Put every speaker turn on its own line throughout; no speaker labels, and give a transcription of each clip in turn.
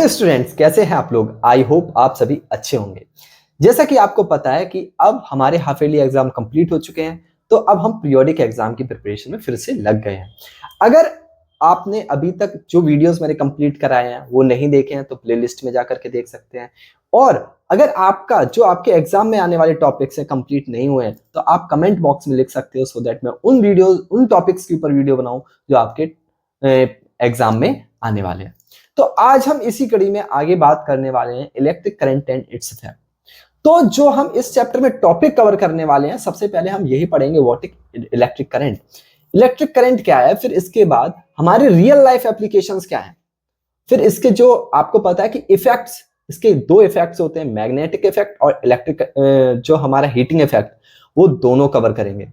Students, कैसे हैं आप लोग। आई होप आप सभी अच्छे होंगे। जैसा कि आपको पता है कि अब हमारे हाफ ईयरली एग्जाम कंप्लीट हो चुके हैं, तो अब हम पीरियोडिक एग्जाम की प्रिपरेशन में फिर से लग गए हैं। अगर आपने अभी तक जो वीडियोस मैंने कंप्लीट कराए हैं वो नहीं देखे हैं तो प्लेलिस्ट में जाकर के देख सकते हैं। और अगर आपका जो आपके एग्जाम में आने वाले टॉपिक्स हैं कंप्लीट नहीं हुए हैं तो आप कमेंट बॉक्स में लिख सकते हो, सो दैट मैं उन टॉपिक्स के ऊपर वीडियो बनाऊं जो आपके एग्जाम में आने वाले हैं। तो आज हम इसी कड़ी में आगे बात करने वाले हैं electric current and its effect. तो जो हम इस चैप्टर में टॉपिक कवर करने वाले हैं, सबसे पहले हम यही पढ़ेंगे what is electric current. Electric current क्या है, फिर इसके बाद हमारे रियल लाइफ एप्लीकेशंस क्या है, फिर इसके जो आपको पता है कि इफेक्ट्स, इसके दो इफेक्ट्स होते हैं, मैग्नेटिक इफेक्ट और इलेक्ट्रिक जो हमारा हीटिंग इफेक्ट, वो दोनों कवर करेंगे।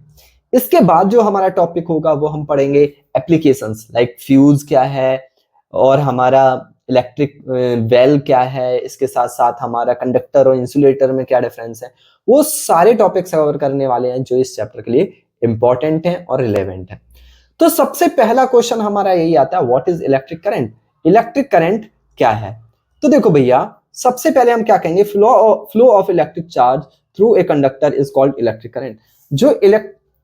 इसके बाद जो हमारा टॉपिक होगा वो हम पढ़ेंगे एप्लीकेशंस, लाइक फ्यूज क्या है और हमारा इलेक्ट्रिक वेल क्या है, इसके साथ साथ हमारा कंडक्टर और इंसुलेटर में क्या डिफरेंस है। वो सारे टॉपिक्स कवर करने वाले हैं जो इस चैप्टर के लिए इंपॉर्टेंट हैं और रिलेवेंट है। तो सबसे पहला क्वेश्चन हमारा यही आता है, what is electric current. Electric current क्या है। तो देखो भैया, सबसे पहले हम क्या कहेंगे, flow of electric charge through a conductor is called electric current.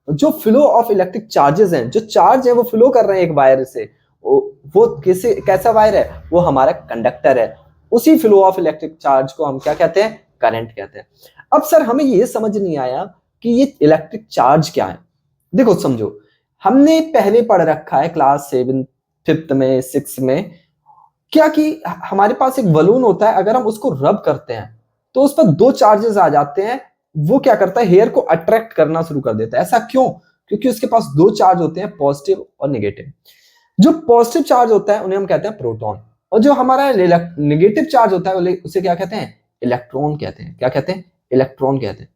जो फ्लो ऑफ इलेक्ट्रिक चार्जेस हैं, जो चार्ज है वो फ्लो कर रहे हैं एक वायर से, वो कैसा वायर है, वो हमारा कंडक्टर है। उसी फ्लो ऑफ इलेक्ट्रिक चार्ज को हम क्या कहते हैं, करंट कहते हैं। अब सर हमें ये समझ नहीं आया कि ये इलेक्ट्रिक चार्ज क्या है। देखो समझो, हमने पहले पढ़ रखा है क्लास 7 5th में 6 में क्या कि हमारे पास एक बलून होता है, अगर हम उसको रब करते हैं तो उस पर दो चार्जेस आ जाते हैं। वो क्या करता है, हेयर को अट्रैक्ट करना शुरू कर देता है। ऐसा क्यों? क्योंकि उसके पास दो चार्ज होते हैं, पॉजिटिव और नेगेटिव। जो पॉजिटिव चार्ज होता है उन्हें हम कहते हैं प्रोटॉन, और जो हमारा नेगेटिव चार्ज होता है उसे क्या कहते हैं, इलेक्ट्रॉन कहते हैं। क्या कहते हैं, इलेक्ट्रॉन कहते हैं।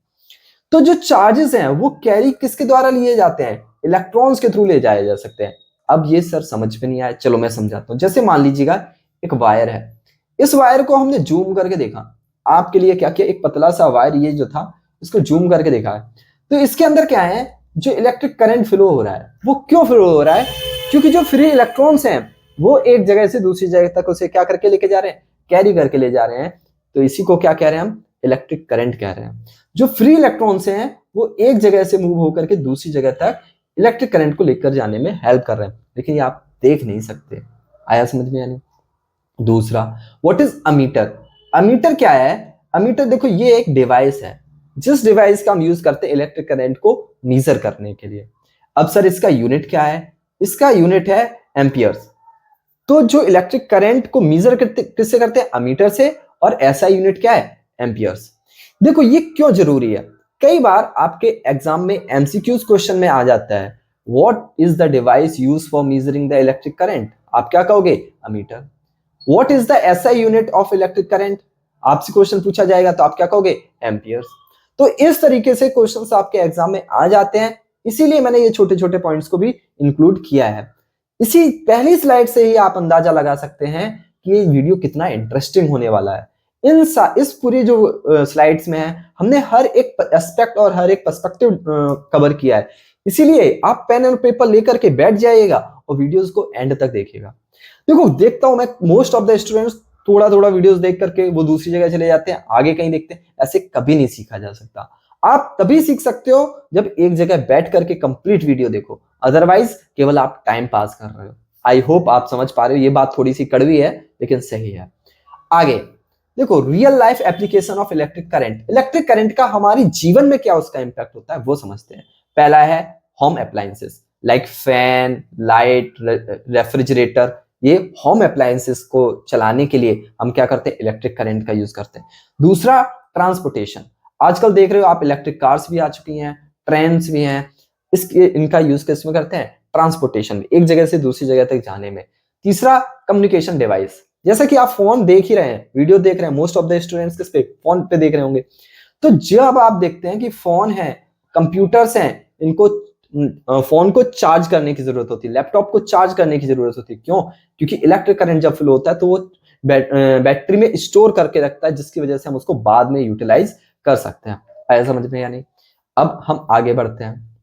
तो जो चार्जेस हैं वो कैरी किसके द्वारा लिए जाते हैं, इलेक्ट्रॉन्स के थ्रू ले जाए जा सकते हैं। अब ये सर समझ में नहीं आया, चलो मैं समझाता हूँ। जैसे मान लीजिएगा एक वायर है, इस वायर को हमने जूम करके देखा। आपके लिए क्या किया, एक पतला सा वायर ये जो था, इसको जूम करके देखा है। तो इसके अंदर क्या है, जो इलेक्ट्रिक करंट फ्लो हो रहा है वो क्यों फ्लो हो रहा है, क्योंकि जो फ्री इलेक्ट्रॉन्स हैं वो एक जगह से दूसरी जगह तक उसे क्या करके लेके जा रहे हैं, कैरी करके ले जा रहे हैं। तो इसी को क्या कह रहे हैं हम, इलेक्ट्रिक करंट कह रहे हैं। जो फ्री इलेक्ट्रॉन्स हैं वो एक जगह से मूव होकर के दूसरी जगह तक इलेक्ट्रिक करंट को लेकर जाने में हेल्प कर रहे हैं, लेकिन ये आप देख नहीं सकते। आया समझ में? यानी दूसरा, व्हाट इज अमीटर। अमीटर क्या है, अमीटर देखो ये एक डिवाइस है, जिस डिवाइस का हम यूज करते हैं इलेक्ट्रिक करंट को मीजर करने के लिए। अब सर इसका यूनिट क्या है, इसका यूनिट है एम्पियर्स। तो जो इलेक्ट्रिक करंट को मीजर करते किससे करते हैं, अमीटर से, और ऐसा यूनिट क्या है, एम्पियर्स। देखो ये क्यों जरूरी है, कई बार आपके एग्जाम में एमसीक्यूज क्वेश्चन में आ जाता है, what is the device use for measuring the electric current. आप क्या कहोगे, ammeter. What is the SI unit of electric current, आपसे क्वेश्चन पूछा जाएगा तो आप क्या कहोगे, एम्पियर्स। तो इस तरीके से क्वेश्चंस आपके एग्जाम में आ जाते हैं, इसीलिए मैंने ये छोटे छोटे पॉइंट्स को भी इंक्लूड किया है। इसी पहली स्लाइड से ही आप अंदाजा लगा सकते हैं कि ये वीडियो कितना इंटरेस्टिंग होने वाला है। इस पूरी जो स्लाइड्स में है, हमने हर एक एस्पेक्ट और हर एक पर्सपेक्टिव कवर किया है। इसीलिए आप पेन और पेपर लेकर के बैठ जाइएगा और वीडियोस को एंड तक देखिएगा। देखो देखता हूं मैं, मोस्ट ऑफ द स्टूडेंट्स थोड़ा थोड़ा वीडियोस देख करके वो दूसरी जगह चले जाते हैं, आगे कहीं देखते हैं। ऐसे कभी नहीं सीखा जा सकता। आप तभी सीख सकते हो जब एक जगह बैठ करके कंप्लीट वीडियो देखो, अदरवाइज केवल आप टाइम पास कर रहे हो। आई होप आप समझ पा रहे हो, ये बात थोड़ी सी कड़वी है लेकिन सही है। आगे देखो, real life application of electric current. Electric current का हमारी जीवन में क्या उसका इंपैक्ट होता है वो समझते हैं। पहला है home appliances, like fan, light, refrigerator. ये होम अप्लायंसेस को चलाने के लिए हम क्या करते हैं, इलेक्ट्रिक करंट का यूज करते हैं। दूसरा, ट्रांसपोर्टेशन। आजकल देख रहे हो आप, इलेक्ट्रिक कार्स भी आ चुकी हैं, ट्रेन्स भी हैं। इनका यूज किसमें करते हैं, ट्रांसपोर्टेशन, एक जगह से दूसरी जगह तक जाने में। तीसरा, कम्युनिकेशन डिवाइस। जैसा कि आप फोन देख ही रहे हैं, वीडियो देख रहे हैं, मोस्ट ऑफ द स्टूडेंट्स किस पे, फोन पे देख रहे होंगे। तो जब आप देखते हैं कि फोन है, कंप्यूटर्स हैं, इनको फोन को चार्ज करने की जरूरत होती है, लैपटॉप को चार्ज करने की जरूरत होती है। क्यों? क्योंकि इलेक्ट्रिक करंट जब फ्लो होता है तो वो बैटरी में स्टोर करके रखता है, जिसकी वजह से हम उसको बाद में यूटिलाइज कर सकते हैं। आया समझ में या नहीं? अब हम आगे बढ़ते हैं।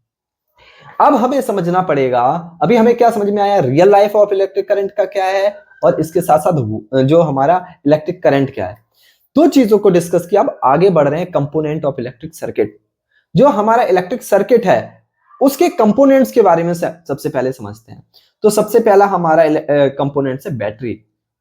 अब हमें समझना पड़ेगा, अभी हमें क्या समझ में आया, real life of electric current का क्या है और इसके साथ साथ जो हमारा इलेक्ट्रिक करंट क्या है। दो चीजों को डिस्कस किया, अब आगे बढ़ रहे हैं कंपोनेंट ऑफ इलेक्ट्रिक सर्किट। जो हमारा इलेक्ट्रिक सर्किट है उसके कंपोनेंट्स के बारे में सबसे पहले समझते हैं। तो सबसे पहला हमारा कंपोनेंट्स है battery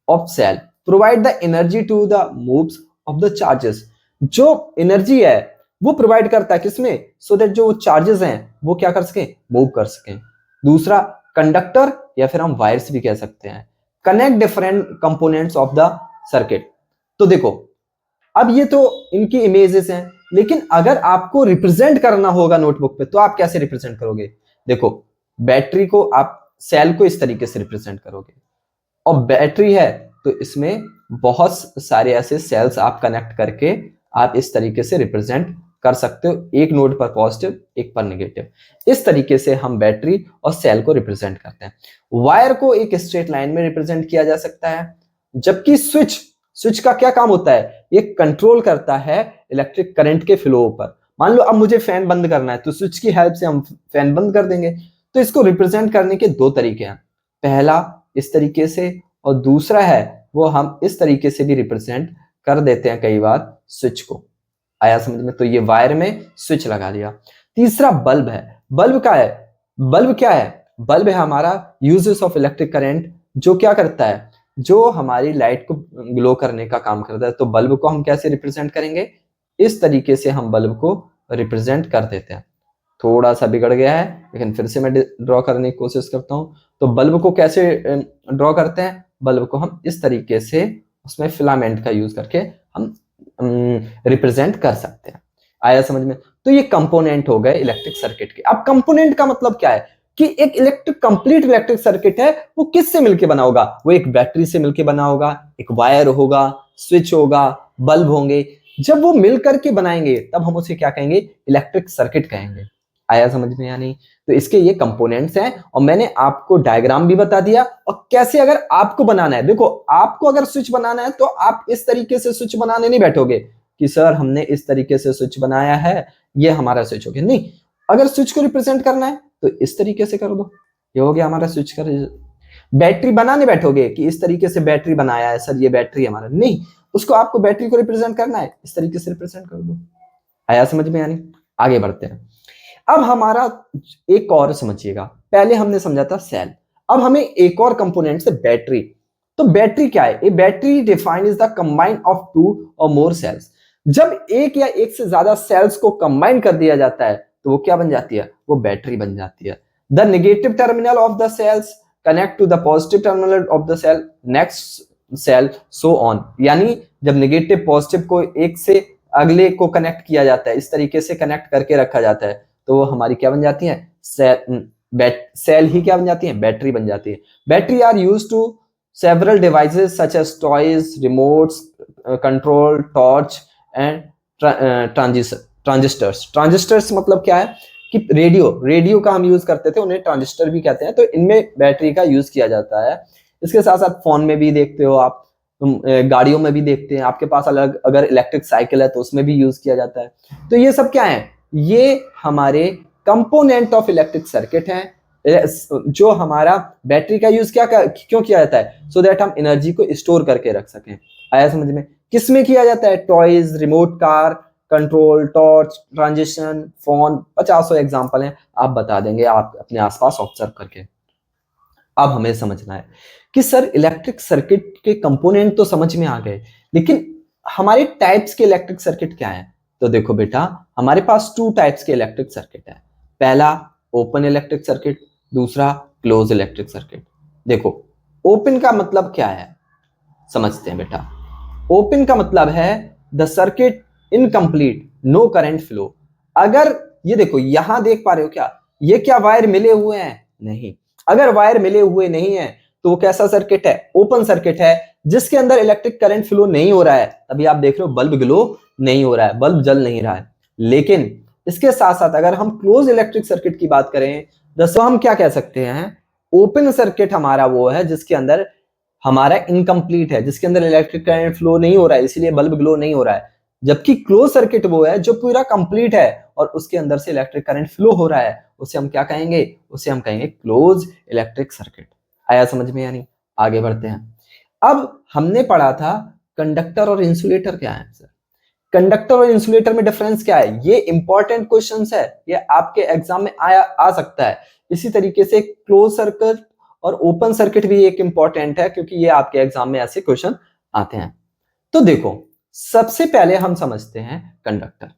of cell, provide the energy to the moves of the charges. जो एनर्जी है वो प्रोवाइड करता है किसमें, सो दैट जो चार्जेस हैं वो क्या कर सके, मूव कर सकें। दूसरा कंडक्टर या फिर हम वायर्स भी कह सकते हैं, connect different components of the circuit. तो देखो अब ये तो इनकी इमेजेस हैं, लेकिन अगर आपको रिप्रेजेंट करना होगा नोटबुक पे तो आप कैसे रिप्रेजेंट करोगे। देखो बैटरी को आप सेल को इस तरीके से रिप्रेजेंट करोगे, और बैटरी है तो इसमें बहुत सारे ऐसे सेल्स आप कनेक्ट करके आप इस तरीके से रिप्रेजेंट कर सकते हो, एक नोड पर पॉजिटिव एक पर नेगेटिव। इस तरीके से हम बैटरी और सेल को रिप्रेजेंट करते हैं। वायर को एक स्ट्रेट लाइन में रिप्रेजेंट किया जा सकता है, जबकि स्विच का क्या काम होता है, ये कंट्रोल करता है इलेक्ट्रिक करंट के फ्लो पर। मान लो अब मुझे फैन बंद करना है तो स्विच की हेल्प से हम फैन बंद कर देंगे। तो इसको रिप्रेजेंट करने के दो तरीके हैं, पहला इस तरीके से और दूसरा है वो हम इस तरीके से भी रिप्रेजेंट कर देते हैं कई बार स्विच को। आया समझ में, तो ये वायर में स्विच लगा दिया। तीसरा बल्ब है, बल्ब क्या है, बल्ब है हमारा यूजेस ऑफ इलेक्ट्रिक करंट, जो क्या करता है, जो हमारी लाइट को ग्लो करने का काम करता है। तो बल्ब को हम कैसे रिप्रेजेंट करेंगे, इस तरीके से हम बल्ब को रिप्रेजेंट कर देते हैं। थोड़ा सा बिगड़ गया है लेकिन फिर से मैं ड्रॉ करने की कोशिश करता हूं। तो बल्ब को कैसे ड्रॉ करते हैं, बल्ब को हम इस तरीके से उसमें फिलामेंट का यूज करके हम रिप्रेजेंट कर सकते हैं। आया समझ में। तो ये कंपोनेंट हो गए इलेक्ट्रिक सर्किट के। अब कंपोनेंट का मतलब क्या है कि एक कंप्लीट इलेक्ट्रिक सर्किट है वो किससे मिलके बना होगा, वो एक बैटरी से मिलके बना होगा, एक वायर होगा, स्विच होगा, बल्ब होंगे। जब वो मिल करके बनाएंगे तब हम उसे क्या कहेंगे, इलेक्ट्रिक सर्किट कहेंगे। आया समझ में या नहीं। तो इसके ये कंपोनेंट्स हैं और मैंने आपको डायग्राम भी बता दिया और कैसे अगर आपको बनाना है। देखो आपको अगर स्विच बनाना है तो आप इस तरीके से स्विच बनाने नहीं बैठोगे कि सर हमने इस तरीके से स्विच बनाया है ये हमारा स्विच हो गया, नहीं। अगर स्विच को रिप्रेजेंट करना है तो इस तरीके से कर दो, ये हो गया हमारा स्विच का। बैटरी बनाने बैठोगे कि इस तरीके से बैटरी बनाया है सर ये बैटरी हमारा, नहीं, उसको आपको बैटरी को रिप्रेजेंट करना है इस तरीके से रिप्रेजेंट कर दो। आया समझ में यानी। आगे बढ़ते हैं। अब हमारा एक और समझिएगा, पहले हमने समझा था सेल, अब हमें एक और कंपोनेंट से बैटरी। तो बैटरी क्या है, a battery defined is the combine of two or more sales. जब एक या एक से ज्यादा सेल्स को कंबाइन कर दिया जाता है तो वो क्या बन जाती है, वो बैटरी बन जाती है। The negative terminal of the cells connect to the positive terminal of the cell, next cell, so on. यानी जब नेगेटिव पॉजिटिव को एक से अगले को कनेक्ट किया जाता है, इस तरीके से कनेक्ट करके रखा जाता है, तो वो हमारी क्या बन जाती है, सेल ही क्या बन जाती है, बैटरी बन जाती है। Battery are used to several devices such as toys, remotes, control, torch and transistors. Transistors मतलब क्या है कि रेडियो का हम यूज करते थे, उन्हें ट्रांजिस्टर भी कहते हैं। तो इनमें बैटरी का यूज किया जाता है। इसके साथ साथ फोन में भी देखते हो आप, गाड़ियों में भी देखते हैं, आपके पास अलग अगर इलेक्ट्रिक साइकिल है तो उसमें भी यूज किया जाता है। तो ये सब क्या है, ये हमारे कंपोनेंट ऑफ इलेक्ट्रिक सर्किट हैं। जो हमारा बैटरी का यूज क्यों किया जाता है, सो दैट हम एनर्जी को स्टोर करके रख सकें। आया समझ में। किसमें किया जाता है, toys, remote car, control, torch, transition, phone, 50 example हैं, आप बता देंगे आप अपने आसपास ऑब्जर्व करके। अब हमें समझना है कि सर इलेक्ट्रिक सर्किट के कंपोनेंट तो समझ में आ गए, लेकिन हमारे टाइप्स के इलेक्ट्रिक सर्किट क्या है। तो देखो बेटा हमारे पास 2 टाइप्स के इलेक्ट्रिक सर्किट है, पहला ओपन इलेक्ट्रिक सर्किट, दूसरा क्लोज इलेक्ट्रिक सर्किट। देखो ओपन का मतलब क्या है समझते हैं बेटा। ओपन का मतलब है the circuit incomplete, no current flow. अगर ये देखो यहां देख पा रहे हो क्या, ये क्या वायर मिले हुए हैं, नहीं। अगर वायर मिले हुए नहीं है तो वो कैसा सर्किट है, ओपन सर्किट है, जिसके अंदर इलेक्ट्रिक करंट फ्लो नहीं हो रहा है। तभी आप देख रहे हो बल्ब ग्लो नहीं हो रहा है, बल्ब जल नहीं रहा है। लेकिन इसके साथ साथ अगर हम क्लोज इलेक्ट्रिक सर्किट की बात करें तो हम क्या कह सकते हैं, ओपन सर्किट हमारा वो है जिसके अंदर हमारा इनकम्प्लीट है, जिसके अंदर इलेक्ट्रिक करंट फ्लो नहीं हो रहा है, इसलिए बल्ब ग्लो नहीं हो रहा है। जबकि क्लोज सर्किट वो है जो पूरा कंप्लीट है और उसके अंदर से इलेक्ट्रिक करंट फ्लो हो रहा है, उसे हम क्या कहेंगे, उसे हम कहेंगे क्लोज इलेक्ट्रिक सर्किट। आया समझ में या नहीं? आगे बढ़ते हैं। अब हमने पढ़ा था कंडक्टर और इंसुलेटर क्या है सर। कंडक्टर और इंसुलेटर में डिफरेंस क्या है, ये इंपॉर्टेंट क्वेश्चंस है, ये आपके एग्जाम में आ सकता है। इसी तरीके से क्लोज सर्किट और ओपन सर्किट भी एक इंपॉर्टेंट है, क्योंकि ये आपके एग्जाम में ऐसे क्वेश्चन आते हैं। तो देखो, सबसे पहले हम समझते हैं conductor,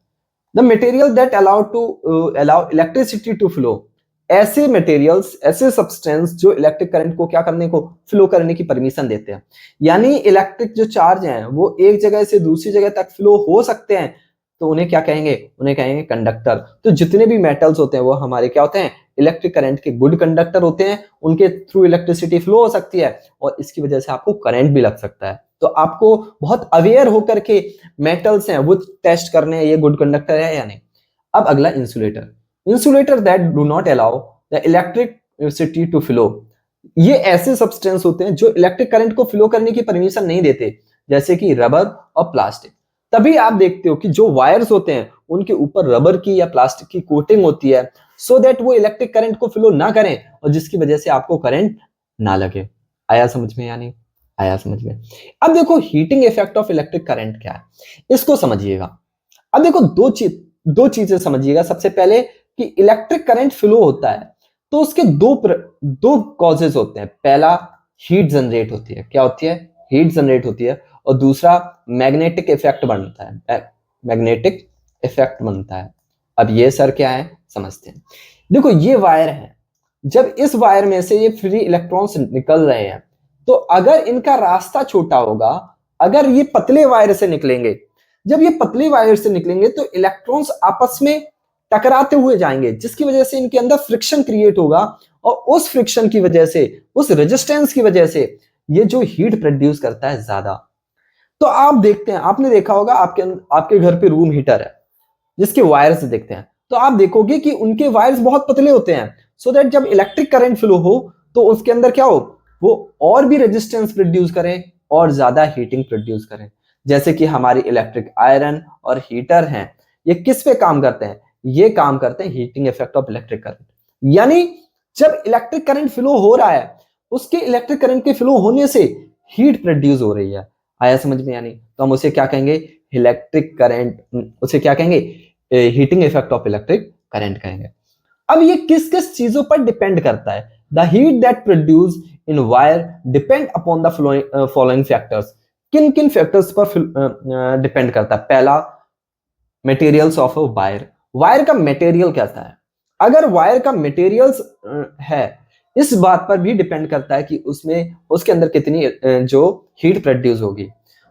the material that allow electricity to flow. ऐसे मटेरियल्स, ऐसे सब्सटेंस जो इलेक्ट्रिक करंट को क्या करने को, फ्लो करने की परमिशन देते हैं। यानी इलेक्ट्रिक जो चार्ज हैं वो एक जगह से दूसरी जगह तक फ्लो हो सकते हैं, तो उन्हें क्या कहेंगे, उन्हें कहेंगे कंडक्टर। तो जितने भी मेटल्स होते हैं वो हमारे क्या होते हैं, इलेक्ट्रिक करंट के गुड कंडक्टर होते हैं, उनके थ्रू इलेक्ट्रिसिटी फ्लो हो सकती है और इसकी वजह से आपको करंट भी लग सकता है। तो आपको बहुत अवेयर होकर के मेटल्स हैं वो टेस्ट करने हैं, ये गुड कंडक्टर है या नहीं। अब अगला insulator, insulator that do not allow the electricity to flow. ये ऐसे सब्सटेंस होते हैं जो इलेक्ट्रिक करंट को फ्लो करने की परमिशन नहीं देते, जैसे कि रबर और प्लास्टिक। तभी आप देखते हो कि जो वायर्स होते हैं उनके ऊपर रबर की या प्लास्टिक की कोटिंग होती है, सो दैट वो इलेक्ट्रिक करंट को फ्लो ना करें और जिसकी वजह से आपको करंट ना लगे। आया समझ में या नहीं? आया समझ में। अब देखो heating effect of electric current क्या है, इसको समझिएगा। अब देखो दो चीजें समझिएगा। सबसे पहले कि इलेक्ट्रिक करंट फ्लो होता है तो उसके दो कॉजेज होते हैं। पहला, हीट जनरेट होती है। क्या होती है? हीट जनरेट होती है। और दूसरा, मैग्नेटिक इफेक्ट बनता है। मैग्नेटिक इफेक्ट बनता है। अब ये सर क्या है, समझते हैं। देखो ये वायर है, जब इस वायर में से ये फ्री इलेक्ट्रॉन्स निकल रहे हैं, तो अगर इनका रास्ता छोटा होगा, अगर ये पतले वायर से निकलेंगे, जब ये पतले वायर से निकलेंगे तो इलेक्ट्रॉन्स आपस में टकराते हुए जाएंगे, जिसकी वजह से इनके अंदर फ्रिक्शन क्रिएट होगा और उस फ्रिक्शन की वजह से, उस रेजिस्टेंस की वजह से ये जो हीट प्रोड्यूस करता है ज्यादा। तो आप देखते हैं, आपने देखा होगा आपके घर पे रूम हीटर है जिसके वायर्स देखते हैं, तो आप देखोगे कि उनके वायर्स बहुत पतले होते हैं, सो दैट जब इलेक्ट्रिक करंट फ्लो हो तो उसके अंदर क्या हो, वो और भी रेजिस्टेंस प्रोड्यूस करें और ज्यादा हीटिंग प्रोड्यूस करें। जैसे कि हमारी इलेक्ट्रिक आयरन और हीटर हैं, ये किस पे काम करते हैं, ये काम करते हैं heating effect of electric current. यानी जब इलेक्ट्रिक करंट फ्लो हो रहा है, उसके इलेक्ट्रिक करंट के फ्लो होने से हीट प्रोड्यूस हो रही है। आया समझ में? यानी तो हम उसे क्या कहेंगे, इलेक्ट्रिक करंट, उसे क्या कहेंगे, heating effect of electric current कहेंगे। अब ये किस किस चीजों पर डिपेंड करता है? The heat that produce in wire depend upon the following factors. किन किन फैक्टर्स पर डिपेंड करता है? पहला, materials of a wire. Wire का मटेरियल कैसा है? अगर वायर का मटेरियल्स है, इस बात पर भी डिपेंड करता है कि उसमें, उसके अंदर कितनी जो हीट प्रोड्यूस होगी।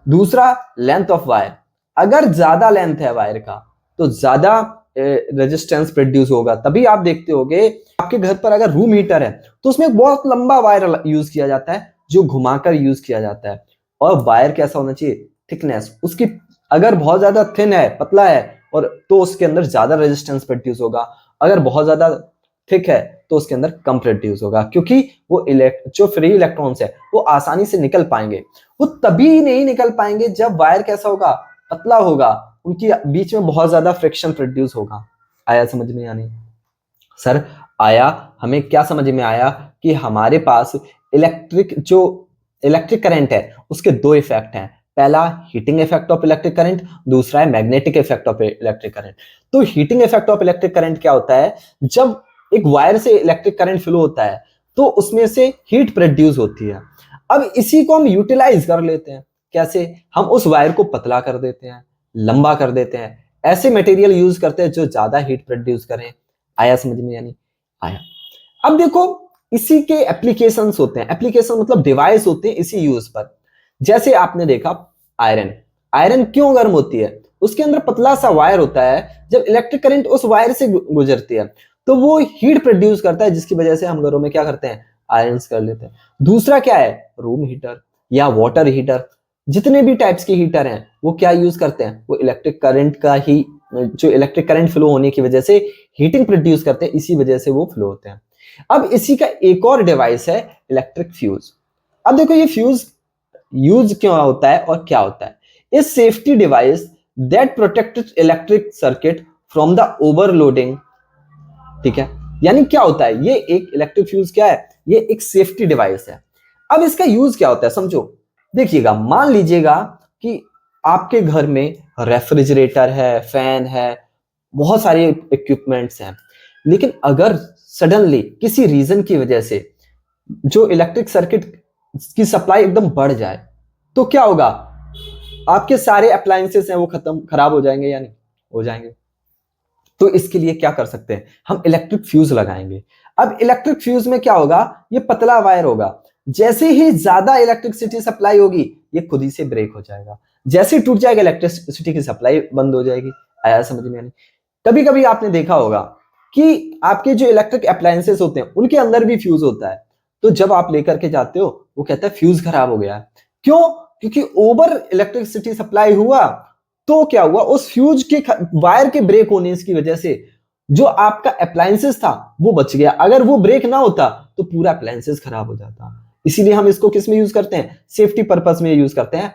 दूसरा, लेंथ ऑफ वायर। अगर ज्यादा लेंथ है वायर का तो ज्यादा रेजिस्टेंस प्रोड्यूस होगा। तभी आप देखते होगे आपके घर पर अगर रूम हीटर है तो उसमें एक बहुत लंबा वायर यूज किया जाता है जो घुमाकर यूज किया जाता है। और वायर कैसा होना चाहिए, थिकनेस उसकी। अगर बहुत ज्यादा थिन है, पतला है, और तो उसके अंदर ज्यादा रेजिस्टेंस प्रोड्यूस होगा। अगर बहुत ज्यादा थिक है तो उसके अंदर कम प्रोड्यूस होगा, क्योंकि वो जो फ्री इलेक्ट्रॉन्स है वो आसानी से निकल पाएंगे। वो तभी नहीं निकल पाएंगे जब वायर कैसा होगा, पतला होगा, उनकी बीच में बहुत ज्यादा फ्रिक्शन प्रोड्यूस होगा। आया समझ में या नहीं? सर आया। हमें क्या समझ में आया कि हमारे पास इलेक्ट्रिक करंट है उसके दो इफेक्ट हैं। पहला, heating effect of electric current, दूसरा है magnetic effect of electric current. तो heating effect of electric current क्या होता है, जब एक वायर से इलेक्ट्रिक करंट फ्लो होता है तो उसमें से हीट प्रोड्यूस होती है। अब इसी को हम यूटिलाइज कर लेते हैं। कैसे? हम उस वायर को पतला कर देते हैं, लंबा कर देते हैं, ऐसे मटेरियल यूज करते हैं जो ज्यादा हीट प्रोड्यूस करें। आया समझ में या नहीं? आया। अब देखो, इसी के एप्लीकेशंस होते हैं। एप्लीकेशन मतलब डिवाइस होते हैं इसी यूज पर। जैसे आपने देखा आयरन, आयरन क्यों गर्म होती है? उसके अंदर पतला सा वायर होता है, जब इलेक्ट्रिक करंट उस वायर से गुजरती है तो वो हीट प्रोड्यूस करता है, जिसकी वजह से हम घरों में क्या करते हैं, आयरन्स कर लेते हैं। दूसरा क्या है, रूम हीटर या वाटर हीटर। जितने भी टाइप्स के हीटर हैं वो क्या यूज करते हैं, वो इलेक्ट्रिक करंट का ही, जो इलेक्ट्रिक करंट फ्लो होने की वजह से हीटिंग प्रोड्यूस करते हैं, इसी वजह से वो फ्लो होते हैं। अब इसी का एक और डिवाइस है इलेक्ट्रिक फ्यूज। अब देखो ये फ्यूज यूज क्यों होता है और क्या होता है। इस safety device that protect electric circuit from the overloading, ठीक है, यानी क्या होता है, ये एक इलेक्ट्रिक फ्यूज क्या है, ये एक सेफ्टी डिवाइस है। अब इसका यूज क्या होता है समझो, देखिएगा, मान लीजिएगा कि आपके घर में रेफ्रिजरेटर है, फैन है, बहुत सारे इक्विपमेंट्स हैं, लेकिन अगर सडनली किसी रीजन की वजह से जो इलेक्ट्रिक सर्किट की सप्लाई एकदम बढ़ जाए, तो क्या होगा, आपके सारे अप्लायंसेस हैं वो खराब हो जाएंगे या नहीं हो जाएंगे। तो इसके लिए क्या कर सकते हैं, हम इलेक्ट्रिक फ्यूज लगाएंगे। अब इलेक्ट्रिक फ्यूज में क्या होगा, ये पतला वायर होगा, जैसे ही ज्यादा इलेक्ट्रिसिटी सप्लाई होगी ये खुद ही से ब्रेक हो जाएगा, जैसे टूट जाएगा इलेक्ट्रिसिटी की सप्लाई बंद हो जाएगी। आया समझ में? कभी कभी आपने देखा होगा कि आपके जो इलेक्ट्रिक अप्लायंसेस होते हैं उनके अंदर भी फ्यूज होता है, तो जब आप लेकर के जाते हो वो कहता है फ्यूज खराब हो गया है। क्यों? क्योंकि ओवर इलेक्ट्रिसिटी सप्लाई हुआ, तो क्या हुआ, उस फ्यूज के वायर के ब्रेक होने की वजह से जो आपका अप्लायंसेस था वो बच गया। अगर वो ब्रेक ना होता तो पूरा अप्लायंसेस खराब हो जाता। इसीलिए हम इसको किस में यूज करते हैं, सेफ्टी पर्पस में यूज करते हैं।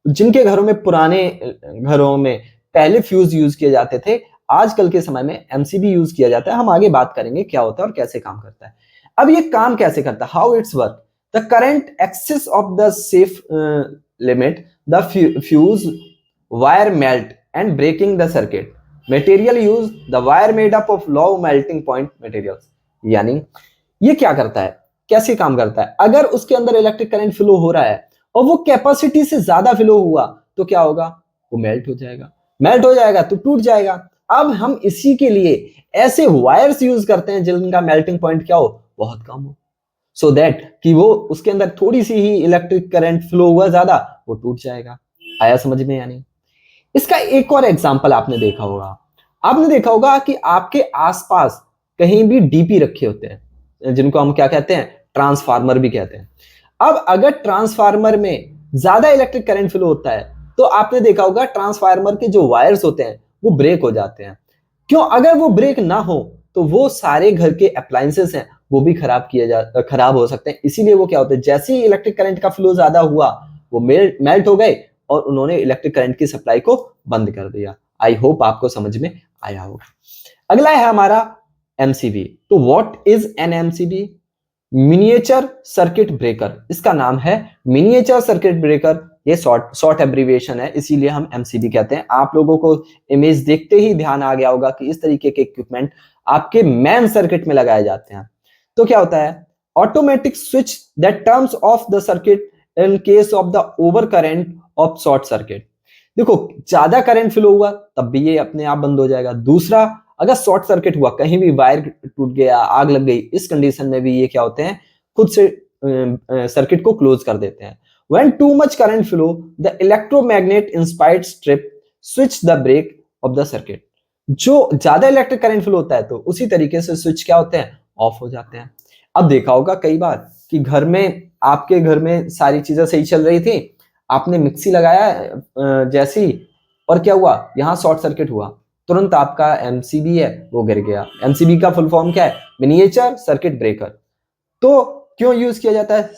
जिनके घरों में, पुराने घरों में पहले फ्यूज यूज किए जाते थे, आजकल के समय में एमसीबी यूज किया जाता है। हम आगे बात करेंगे क्या होता है और कैसे काम करता है। अब ये काम कैसे करता है, how it's work, the current access of the safe limit the fuse wire melt and breaking the circuit. Material use the wire made up of low melting point materials. यानी ये क्या करता है, कैसे काम करता है, अगर उसके अंदर इलेक्ट्रिक करंट फ्लो हो रहा है और वो कैपेसिटी से ज्यादा फ्लो हुआ तो क्या होगा, वो मेल्ट हो जाएगा, मेल्ट हो जाएगा तो टूट जाएगा। अब हम इसी के लिए ऐसे वायर्स यूज करते हैं जिनका मेल्टिंग पॉइंट क्या हो, बहुत कम हो, सो दैट कि वो उसके अंदर थोड़ी सी ही इलेक्ट्रिक करंट फ्लो हुआ ज्यादा, वो टूट जाएगा। आया समझ में? यानी इसका एक और एग्जांपल आपने देखा होगा, आपने देखा होगा कि आपके आसपास कहीं भी डीपी रखे होते हैं, जिनको हम क्या कहते हैं, ट्रांसफार्मर भी कहते हैं। अब अगर ट्रांसफार्मर में ज्यादा इलेक्ट्रिक करंट फ्लो होता है तो आपने देखा होगा ट्रांसफार्मर के जो वायर्स होते हैं वो ब्रेक हो जाते हैं। क्यों? अगर वो ब्रेक ना हो तो वो सारे घर के अप्लायंसेस हैं वो भी खराब हो सकते हैं। इसीलिए वो क्या होता है, जैसे ही इलेक्ट्रिक करंट का फ्लो ज्यादा हुआ वो मेल्ट हो गए और उन्होंने इलेक्ट्रिक करंट की सप्लाई को बंद कर दिया। आई होप आपको समझ में आया होगा। अगला है हमारा एमसीबी। तो what is an MCB? Miniature circuit breaker, इसका नाम है मिनिएचर सर्किट ब्रेकर। ये शॉर्ट एब्रिविएशन है, इसीलिए हम एमसीबी कहते हैं। आप लोगों को इमेज देखते ही ध्यान आ गया होगा कि इस तरीके के इक्विपमेंट आपके मेन सर्किट में लगाए जाते हैं। तो क्या होता है, automatic switch that turns of the circuit in case of the over current of short circuit. देखो, ज्यादा करंट फ्लो हुआ तब भी ये अपने आप बंद हो जाएगा। दूसरा, अगर शॉर्ट सर्किट हुआ, कहीं भी वायर टूट गया, आग लग गई, इस कंडीशन में भी ये क्या होते हैं, खुद से सर्किट को क्लोज कर देते हैं। When too much current flow, the electromagnet inspired strip switch the brake of the circuit. जो ज्यादा इलेक्ट्रिक करंट फ्लो होता है तो उसी तरीके से स्विच क्या होते हैं, ऑफ हो जाते हैं। अब देखा होगा कई बार कि घर में, आपके घर में सारी चीजें सही चल रही थी, आपने मिक्सी लगाया जैसी, और क्या हुआ, यहाँ शॉर्ट सर्किट हुआ, तुरंत आपका एमसीबी है वो गिर गया। एमसीबी का फुल फॉर्म क्या है, मिनिएचर सर्किट ब्रेकर। तो क्यों यूज किया जाता है,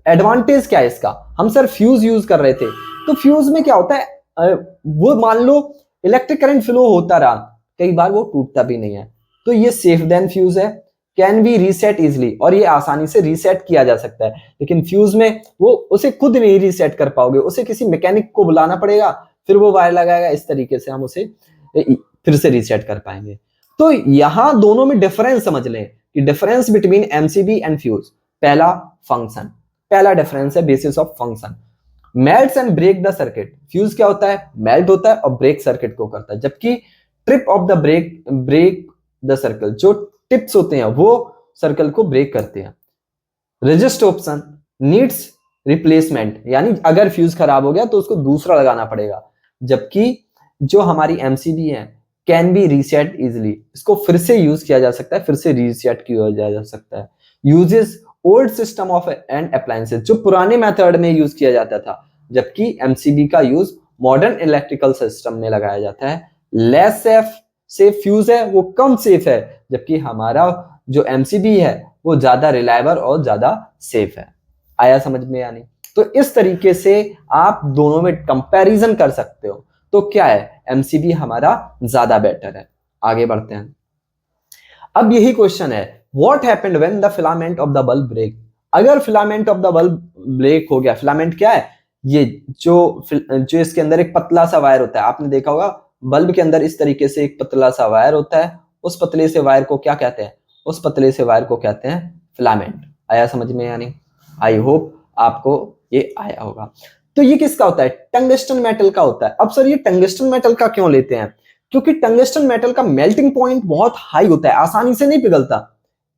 एडवांटेज क्या है इसका, हम सर फ्यूज यूज कर रहे थे, तो फ्यूज में क्या होता है, वो मान लो इलेक्ट्रिक करंट फ्लो होता रहा, कई बार वो टूटता भी नहीं है, तो ये सेफ देन फ्यूज है, कैन बी रीसेट इजिली, और ये आसानी से रीसेट किया जा सकता है। लेकिन फ्यूज में वो उसे खुद नहीं रीसेट कर पाओगे, उसे किसी मैकेनिक को बुलाना पड़ेगा, फिर वो वायर लगाएगा, इस तरीके से हम उसे फिर से रीसेट कर पाएंगे। तो यहां दोनों में डिफरेंस समझ लें कि difference between MCB and fuse. पहला फंक्शन, पहला डिफरेंस है basis of function. Melts and break the circuit. Fuse क्या होता है, मेल्ट होता है और ब्रेक सर्किट को करता है, जबकि trip of the break the circle, जो टिप्स होते हैं वो सर्कल को ब्रेक करते हैं। रेजिस्ट ऑप्शन नीड्स रिप्लेसमेंट, यानी अगर फ्यूज खराब हो गया तो उसको दूसरा लगाना पड़ेगा, जबकि जो हमारी एमसीबी है कैन बी रीसेट इजिली, इसको फिर से यूज किया जा सकता है, फिर से रीसेट किया जा सकता है। Uses old system of and appliances, जो पुराने मेथड में यूज किया जाता था, जबकि एमसीबी का यूज मॉडर्न इलेक्ट्रिकल सिस्टम में लगाया जाता है। लेस सेफ फ्यूज है वो कम सेफ है, जबकि हमारा जो एमसीबी है वो ज्यादा रिलायबल और ज्यादा सेफ है। आया समझ में? यानी तो इस तरीके से आप दोनों में कंपैरिजन कर सकते हो। तो क्या है, एमसीबी हमारा ज्यादा बेटर है। आगे बढ़ते हैं। अब यही क्वेश्चन है, what happened when the filament of the bulb break. अगर filament of the bulb break हो गया, फिलामेंट क्या है, ये जो इसके अंदर एक पतला सा वायर होता है, आपने देखा होगा बल्ब के अंदर इस तरीके से एक पतला सा वायर होता है, उस पतले से वायर को क्या कहते हैं, उस पतले से वायर को कहते हैं फिलामेंट। आया समझ में या नहीं? आई होप आपको ये आया होगा। तो ये किसका होता है, टंगस्टन मेटल का होता है। अब सर ये टंगस्टन मेटल का क्यों लेते हैं, क्योंकि टंगस्टन मेटल का मेल्टिंग पॉइंट बहुत हाई होता है, आसानी से नहीं पिघलता,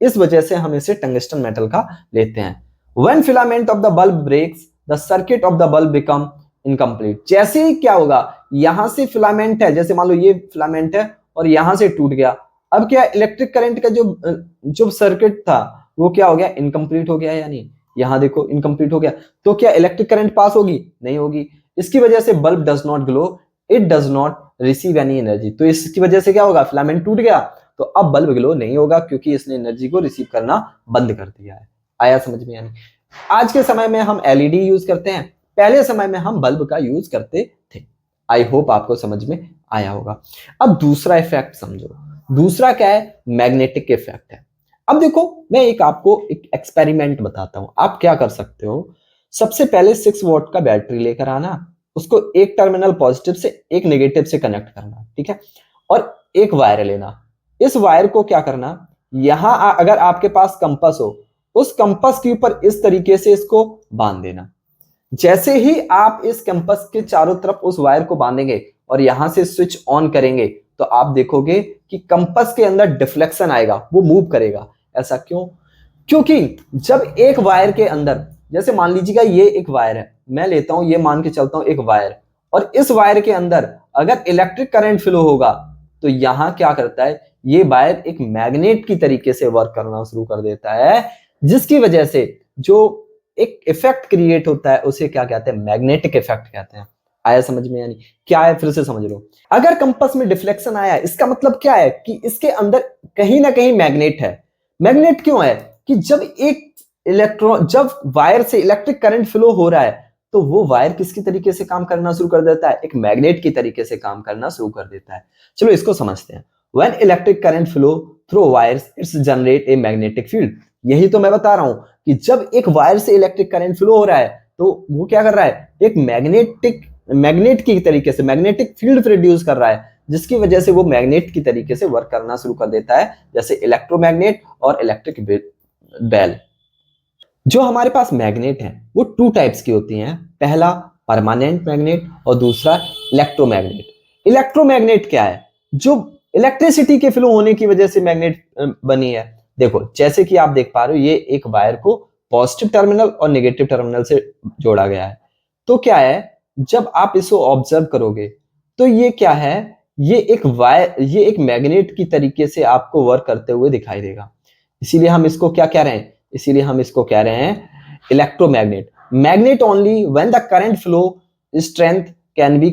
इस वजह से हम इसे टंगस्टन मेटल का लेते हैं। When filament of the bulb breaks, the circuit of the bulb become incomplete। जैसे ही क्या होगा, यहां से फिलामेंट है, जैसे मान लो ये फिलामेंट है और यहां से टूट गया, अब क्या इलेक्ट्रिक करंट का जो सर्किट था वो क्या हो गया, इनकम्प्लीट हो गया, यानी यहां देखो इनकम्प्लीट हो गया, तो क्या इलेक्ट्रिक करंट पास होगी, नहीं होगी। इसकी वजह से bulb does not glow, it does not receive any energy. तो इसकी वजह से क्या होगा, फिलामेंट टूट गया, तो अब बल्ब ग्लो नहीं होगा क्योंकि इसने एनर्जी को रिसीव करना बंद कर दिया है। आया समझ में? यानी आज के समय में हम एलईडी यूज करते हैं, पहले समय में हम बल्ब का यूज करते थे। आई होप आपको समझ में आया होगा। अब दूसरा इफेक्ट समझो, दूसरा क्या है, मैग्नेटिक इफेक्ट है। अब देखो मैं आपको एक एक्सपेरिमेंट बताता हूं, आप क्या कर सकते हो। सबसे पहले 6 वोल्ट का बैटरी लेकर आना, उसको एक टर्मिनल पॉजिटिव से एक नेगेटिव से कनेक्ट करना, ठीक है, और एक वायर लेना। इस वायर को क्या करना, यहां अगर आपके पास कंपास हो, उस कंपास के ऊपर इस तरीके से इसको बांध देना। जैसे ही आप इस कंपास के चारों तरफ उस वायर को बांधेंगे और यहां से स्विच ऑन करेंगे, तो आप देखोगे कि कंपास के अंदर डिफ्लेक्शन आएगा, वो मूव करेगा। ऐसा क्यों? क्योंकि जब एक वायर के अंदर, जैसे मान लीजिएगा ये एक वायर है, मैं लेता हूं, ये मान के चलता हूं एक वायर, और इस वायर के अंदर अगर इलेक्ट्रिक करंट फ्लो होगा, तो यहां क्या करता है, ये वायर एक मैग्नेट की तरीके से वर्क करना शुरू कर देता है, जिसकी वजह से जो एक इफेक्ट क्रिएट होता है उसे क्या कहते हैं, मैग्नेटिक इफेक्ट कहते हैं। आया समझ में? यानी क्या है, फिर से समझ लो। अगर कंपास में डिफ्लेक्शन आया, इसका मतलब क्या है कि इसके अंदर कहीं ना कहीं मैग्नेट है। मैग्नेट क्यों है कि जब वायर से इलेक्ट्रिक करंट फ्लो हो रहा है, तो वो वायर किसकी तरीके से काम करना शुरू कर देता है, एक मैग्नेट की तरीके से काम करना शुरू कर देता है। चलो इसको समझते हैं। When electric current flow through wires, it's generate a magnetic field। यही तो मैं बता रहा हूं कि जब एक वायर से इलेक्ट्रिक करंट फ्लो हो रहा है, तो वो क्या कर रहा है, एक मैग्नेट की तरीके से मैग्नेटिक फील्ड प्रोड्यूस कर रहा है, जिसकी वजह से वो मैग्नेट की तरीके से वर्क करना शुरू कर देता है, जैसे इलेक्ट्रोमैग्नेट और इलेक्ट्रिक बेल। जो हमारे पास मैग्नेट है वो 2 टाइप्स की होती हैं, पहला परमानेंट मैग्नेट और दूसरा इलेक्ट्रोमैग्नेट। इलेक्ट्रोमैग्नेट क्या है, जो इलेक्ट्रिसिटी के फ्लो होने की वजह से मैग्नेट बनी है। देखो जैसे कि आप देख पा रहे हो, ये एक वायर को पॉजिटिव टर्मिनल और नेगेटिव टर्मिनल से जोड़ा गया है। तो क्या है, जब आप इसको ऑब्जर्व करोगे तो ये क्या है, ये एक मैग्नेट की तरीके से आपको वर्क करते हुए दिखाई देगा। इसीलिए हम इसको क्या कह रहे हैं, इसीलिए हम इसको कह रहे हैं electromagnet. Magnet only when the current flow strength can be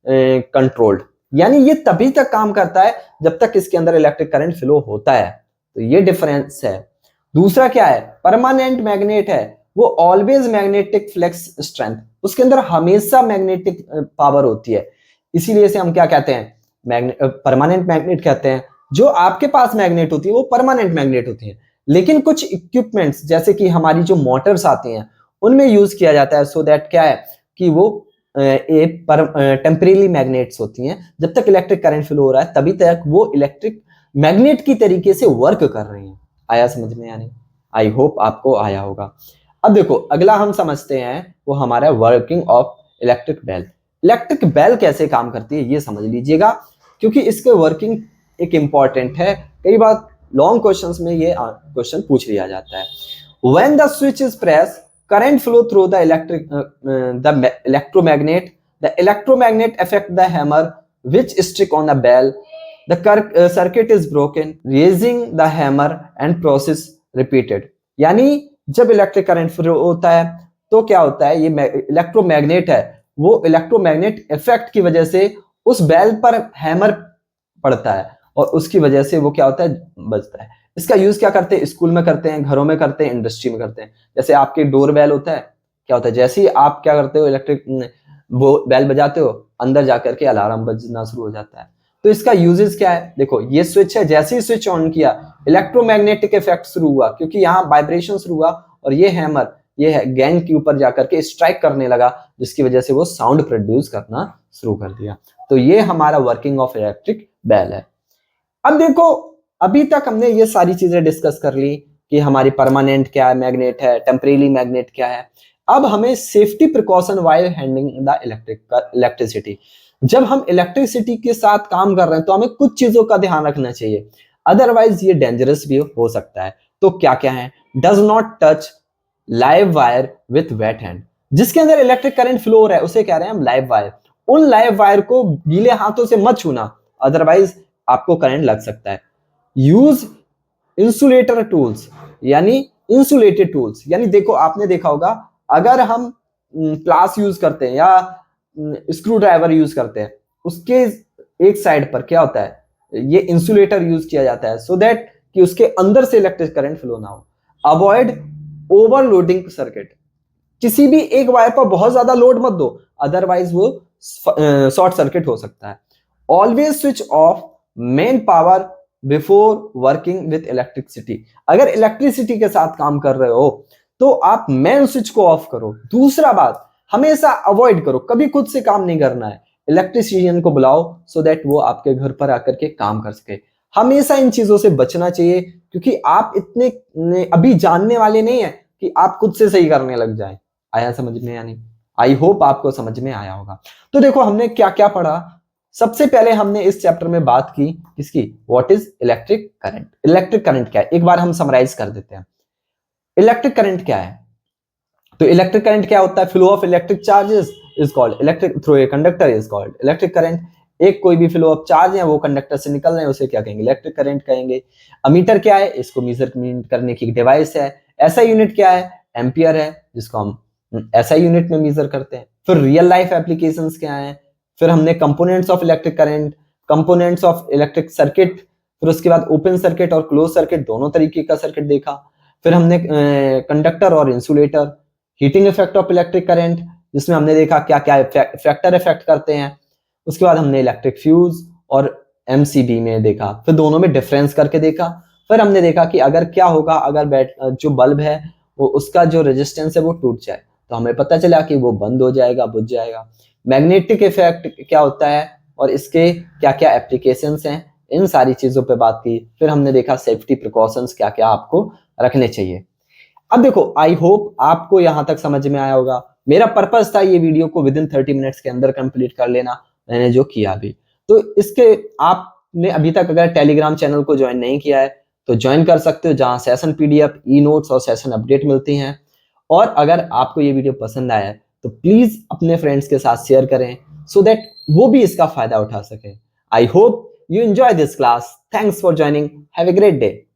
controlled. यानी ये तभी तक काम करता है जब तक इसके अंदर इलेक्ट्रिक करंट फ्लो होता है। तो ये डिफरेंस है। दूसरा क्या है, परमानेंट मैग्नेट है, वो ऑलवेज मैग्नेटिक फ्लेक्स स्ट्रेंथ, उसके अंदर हमेशा मैग्नेटिक पावर होती है। इसीलिए इसे हम क्या कहते हैं, परमानेंट मैग्नेट कहते हैं। जो आपके पास मैग्नेट होती है वो परमानेंट मैग्नेट होती है, लेकिन कुछ इक्विपमेंट्स जैसे कि हमारी जो मोटर्स आती हैं उनमें यूज किया जाता है, सो दैट क्या है कि वो टेम्परेरी मैग्नेट्स होती हैं। जब तक इलेक्ट्रिक करंट फ्लो हो रहा है तभी तक वो इलेक्ट्रिक मैग्नेट की तरीके से वर्क कर रही हैं। आया समझ में? यानी आई होप आपको आया होगा। अब देखो अगला हम समझते हैं, वो हमारा working of electric bell. Electric bell कैसे काम करती है ये समझ लीजिएगा, क्योंकि इसके वर्किंग एक इंपॉर्टेंट है। कई बार लॉन्ग क्वेश्चंस में ये क्वेश्चन पूछ लिया जाता है। When the switch is press, current flow through the electromagnet. The electromagnet affect the hammer which stick on the bell. The circuit is broken, raising the hammer and process repeated। यानी जब electric current flow होता है तो क्या होता है, ये electromagnet है, वो इलेक्ट्रोमैग्नेट इफेक्ट की वजह से उस बेल पर हैमर पड़ता है और उसकी वजह से वो क्या होता है, बजता है। इसका यूज क्या करते हैं, स्कूल में करते हैं, घरों में करते हैं, इंडस्ट्री में करते हैं। जैसे आपके डोर बेल होता है, क्या होता है, जैसे ही आप क्या करते हो, इलेक्ट्रिक वो बेल बजाते हो, अंदर जाकर के अलार्म बजना शुरू हो जाता है। तो इसका यूजेस क्या है? देखो ये स्विच है, जैसे ही स्विच ऑन किया इलेक्ट्रोमैग्नेटिक इफेक्ट शुरू हुआ, क्योंकि यहाँ वाइब्रेशन शुरू हुआ और ये हैमर ये है गैंग के ऊपर जाकर के स्ट्राइक करने लगा, जिसकी वजह से वो साउंड प्रोड्यूस करना शुरू कर दिया। तो ये हमारा वर्किंग ऑफ इलेक्ट्रिक बेल है। अब देखो अभी तक हमने ये सारी चीजें डिस्कस कर ली कि हमारी परमानेंट क्या है मैग्नेट है, टेम्परेरी मैग्नेट क्या है। अब हमें safety precaution while handling the electricity, जब हम इलेक्ट्रिसिटी के साथ काम कर रहे हैं तो हमें कुछ चीजों का ध्यान रखना चाहिए, अदरवाइज ये डेंजरस भी हो सकता है। तो क्या क्या है? Does not touch live wire with wait hand, जिसके अंदर इलेक्ट्रिक करंट फ्लो हो रहा है उसे कह रहे हैं हम लाइव वायर। उन लाइव वायर को गीले हाथों से मत छूना, अदरवाइज आपको करंट लग सकता है। यूज इंसुलेटर टूल्स, यानी इंसुलेटेड टूल्स, यानी देखो आपने देखा होगा अगर हम प्लास यूज करते हैं या स्क्रू ड्राइवर यूज करते हैं, उसके एक साइड पर क्या होता है, ये इंसुलेटर यूज किया जाता है सो दैट कि उसके अंदर से इलेक्ट्रिक करंट फ्लो ना हो। अवॉइड ओवरलोडिंग सर्किट, किसी भी एक वायर पर बहुत ज्यादा लोड मत दो, अदरवाइज वो शॉर्ट सर्किट हो सकता है। Always switch off main power before working with electricity, अगर इलेक्ट्रिसिटी के साथ काम कर रहे हो तो आप मेन स्विच को ऑफ करो। दूसरा बात, हमेशा अवॉइड करो, कभी खुद से काम नहीं करना है, इलेक्ट्रिशियन को बुलाओ सो दैट वो आपके घर पर आकर के काम कर सके। हमेशा इन चीजों से बचना चाहिए, क्योंकि आप इतने अभी जानने वाले नहीं है कि आप खुद से सही करने लग जाए। आया समझ में या नहीं? आई होप आपको समझ में आया होगा। तो देखो हमने क्या क्या पढ़ा। सबसे पहले हमने इस चैप्टर में बात की किसकी, what is electric current. Electric current क्या है एक बार हम समराइज कर देते हैं। इलेक्ट्रिक करंट क्या है? तो इलेक्ट्रिक करंट क्या होता है? Flow of electric charges is called electric through a conductor is called electric current. एक कोई भी फ्लो ऑफ चार्ज है वो कंडक्टर से निकल रहे हैं उसे क्या कहेंगे, इलेक्ट्रिक करंट कहेंगे। अमीटर क्या है? इसको मेजरमेंट करने की डिवाइस है। एसआई यूनिट क्या है? एम्पियर है, जिसको हम एसआई यूनिट में मेजर करते हैं। फिर रियल लाइफ एप्लीकेशंस क्या है? फिर हमने components of electric current, components of electric circuit, फिर उसके बाद ओपन सर्किट और क्लोज सर्किट दोनों तरीके का सर्किट देखा। फिर हमने कंडक्टर और insulator, heating effect of electric current, जिसमें हमने देखा क्या क्या फैक्टर इफेक्ट करते हैं। उसके बाद हमने इलेक्ट्रिक फ्यूज और एमसीबी में देखा, फिर दोनों में डिफरेंस करके देखा। फिर हमने देखा कि अगर क्या होगा अगर जो बल्ब है वो उसका जो रेजिस्टेंस है वो टूट जाए, तो हमें पता चला कि वो बंद हो जाएगा, बुझ जाएगा। मैग्नेटिक इफेक्ट क्या होता है और इसके क्या क्या एप्लीकेशंस हैं, इन सारी चीजों पे बात की। फिर हमने देखा सेफ्टी प्रिकॉशंस क्या क्या आपको रखने चाहिए। अब देखो आई होप आपको यहां तक समझ में आया होगा। मेरा पर्पस था ये वीडियो को विद इन 30 मिनट्स के अंदर कंप्लीट कर लेना, मैंने जो किया भी। तो इसके आपने अभी तक अगर टेलीग्राम चैनल को ज्वाइन नहीं किया है तो ज्वाइन कर सकते हो, जहां सेशन पीडीएफ, ई नोट्स और सेशन अपडेट मिलती हैं। और अगर आपको ये वीडियो पसंद आया है तो प्लीज अपने फ्रेंड्स के साथ शेयर करें सो दैट वो भी इसका फायदा उठा सके। I hope you enjoy this class. Thanks for joining. Have a great day.